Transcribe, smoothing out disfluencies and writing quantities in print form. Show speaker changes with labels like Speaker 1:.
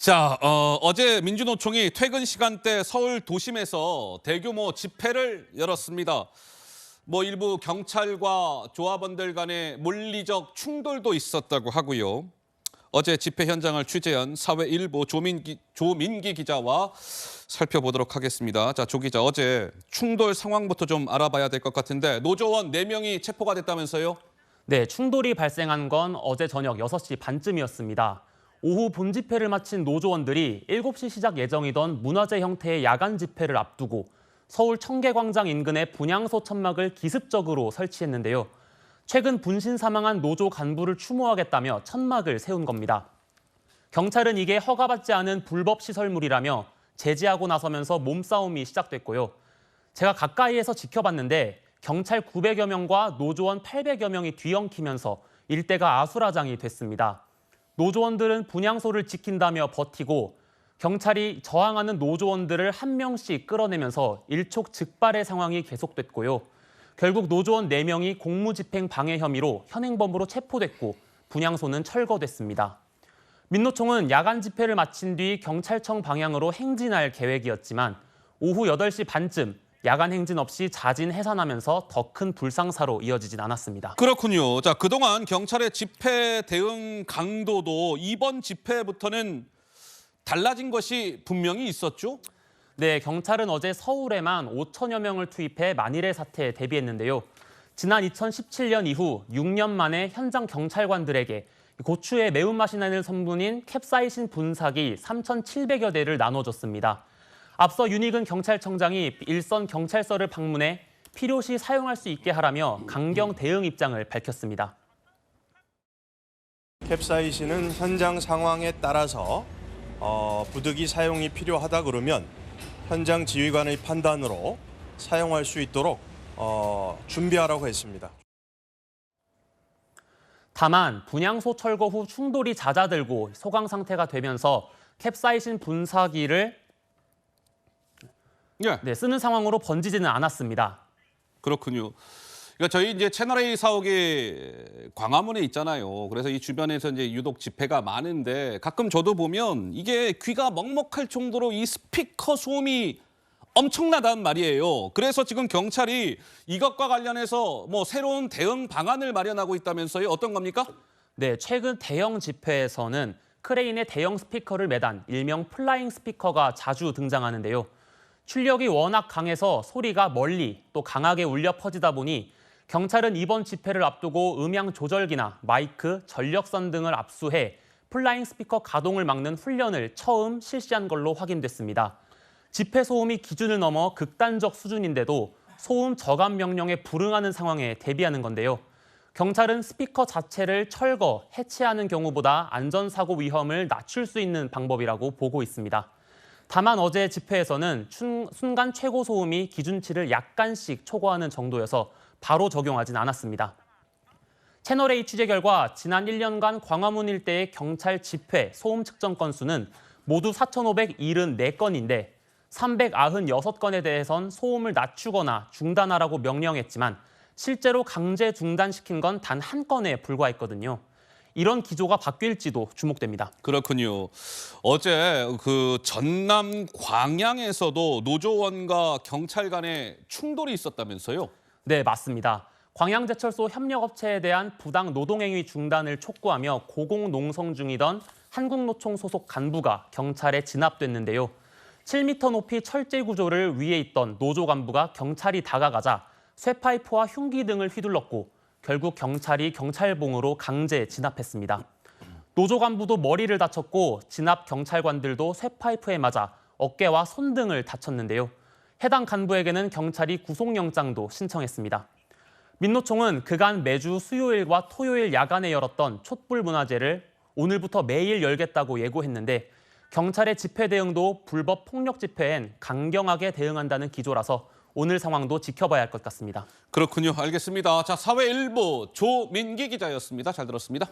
Speaker 1: 자, 어제 민주노총이 퇴근 시간대 서울 도심에서 대규모 집회를 열었습니다. 일부 경찰과 조합원들 간의 물리적 충돌도 있었다고 하고요. 어제 집회 현장을 취재한 사회일보 조민기 기자와 살펴보도록 하겠습니다. 자, 조 기자, 어제 충돌 상황부터 좀 알아봐야 될 것 같은데 노조원 4명이 체포가 됐다면서요?
Speaker 2: 네, 충돌이 발생한 건 어제 저녁 6시 반쯤이었습니다. 오후 본집회를 마친 노조원들이 7시 시작 예정이던 문화제 형태의 야간 집회를 앞두고 서울 청계광장 인근의 분향소 천막을 기습적으로 설치했는데요. 최근 분신 사망한 노조 간부를 추모하겠다며 천막을 세운 겁니다. 경찰은 이게 허가받지 않은 불법 시설물이라며 제지하고 나서면서 몸싸움이 시작됐고요. 제가 가까이에서 지켜봤는데 경찰 900여 명과 노조원 800여 명이 뒤엉키면서 일대가 아수라장이 됐습니다. 노조원들은 분향소를 지킨다며 버티고 경찰이 저항하는 노조원들을 한 명씩 끌어내면서 일촉즉발의 상황이 계속됐고요. 결국 노조원 4명이 공무집행 방해 혐의로 현행범으로 체포됐고 분향소는 철거됐습니다. 민노총은 야간 집회를 마친 뒤 경찰청 방향으로 행진할 계획이었지만 오후 8시 반쯤 야간 행진 없이 자진 해산하면서 더 큰 불상사로 이어지진 않았습니다.
Speaker 1: 그렇군요. 자, 그동안 경찰의 집회 대응 강도도 이번 집회부터는 달라진 것이 분명히 있었죠?
Speaker 2: 네, 경찰은 어제 서울에만 5천여 명을 투입해 만일의 사태에 대비했는데요. 지난 2017년 이후 6년 만에 현장 경찰관들에게 고추에 매운맛이 나는 성분인 캡사이신 분사기 3,700여 대를 나눠줬습니다. 앞서 윤익은 경찰청장이 일선 경찰서를 방문해 필요시 사용할 수 있게 하라며 강경 대응 입장을 밝혔습니다.
Speaker 3: 캡사이신은 현장 상황에 따라서 부득이 사용이 필요하다 그러면 현장 지휘관의 판단으로 사용할 수 있도록 준비하라고 했습니다.
Speaker 2: 다만 분향소 철거 후 충돌이 잦아들고 소강 상태가 되면서 캡사이신 분사기를 쓰는 상황으로 번지지는 않았습니다.
Speaker 1: 그렇군요. 그러니까 저희 이제 채널A 사옥이 광화문에 있잖아요. 그래서 이 주변에서 이제 유독 집회가 많은데 가끔 저도 보면 이게 귀가 먹먹할 정도로 이 스피커 소음이 엄청나단 말이에요. 그래서 지금 경찰이 이것과 관련해서 새로운 대응 방안을 마련하고 있다면서요. 어떤 겁니까?
Speaker 2: 네, 최근 대형 집회에서는 크레인에 대형 스피커를 매단 일명 플라잉 스피커가 자주 등장하는데요. 출력이 워낙 강해서 소리가 멀리 또 강하게 울려 퍼지다 보니 경찰은 이번 집회를 앞두고 음향 조절기나 마이크, 전력선 등을 압수해 플라잉 스피커 가동을 막는 훈련을 처음 실시한 걸로 확인됐습니다. 집회 소음이 기준을 넘어 극단적 수준인데도 소음 저감 명령에 불응하는 상황에 대비하는 건데요. 경찰은 스피커 자체를 철거, 해체하는 경우보다 안전사고 위험을 낮출 수 있는 방법이라고 보고 있습니다. 다만 어제 집회에서는 순간 최고 소음이 기준치를 약간씩 초과하는 정도여서 바로 적용하진 않았습니다. 채널A 취재 결과 지난 1년간 광화문 일대의 경찰 집회 소음 측정 건수는 모두 4,574건인데 396건에 대해선 소음을 낮추거나 중단하라고 명령했지만 실제로 강제 중단시킨 건 단 1건에 불과했거든요. 이런 기조가 바뀔지도 주목됩니다.
Speaker 1: 그렇군요. 어제 전남 광양에서도 노조원과 경찰 간의 충돌이 있었다면서요?
Speaker 2: 네, 맞습니다. 광양제철소 협력업체에 대한 부당 노동행위 중단을 촉구하며 고공농성 중이던 한국노총 소속 간부가 경찰에 진압됐는데요. 7m 높이 철제 구조를 위에 있던 노조 간부가 경찰이 다가가자 쇠파이프와 흉기 등을 휘둘렀고 결국 경찰이 경찰봉으로 강제 진압했습니다. 노조 간부도 머리를 다쳤고 진압 경찰관들도 쇠파이프에 맞아 어깨와 손 등을 다쳤는데요. 해당 간부에게는 경찰이 구속영장도 신청했습니다. 민노총은 그간 매주 수요일과 토요일 야간에 열었던 촛불 문화제를 오늘부터 매일 열겠다고 예고했는데 경찰의 집회 대응도 불법 폭력 집회엔 강경하게 대응한다는 기조라서 오늘 상황도 지켜봐야 할 것 같습니다.
Speaker 1: 그렇군요. 알겠습니다. 자, 사회일보 조민기 기자였습니다. 잘 들었습니다.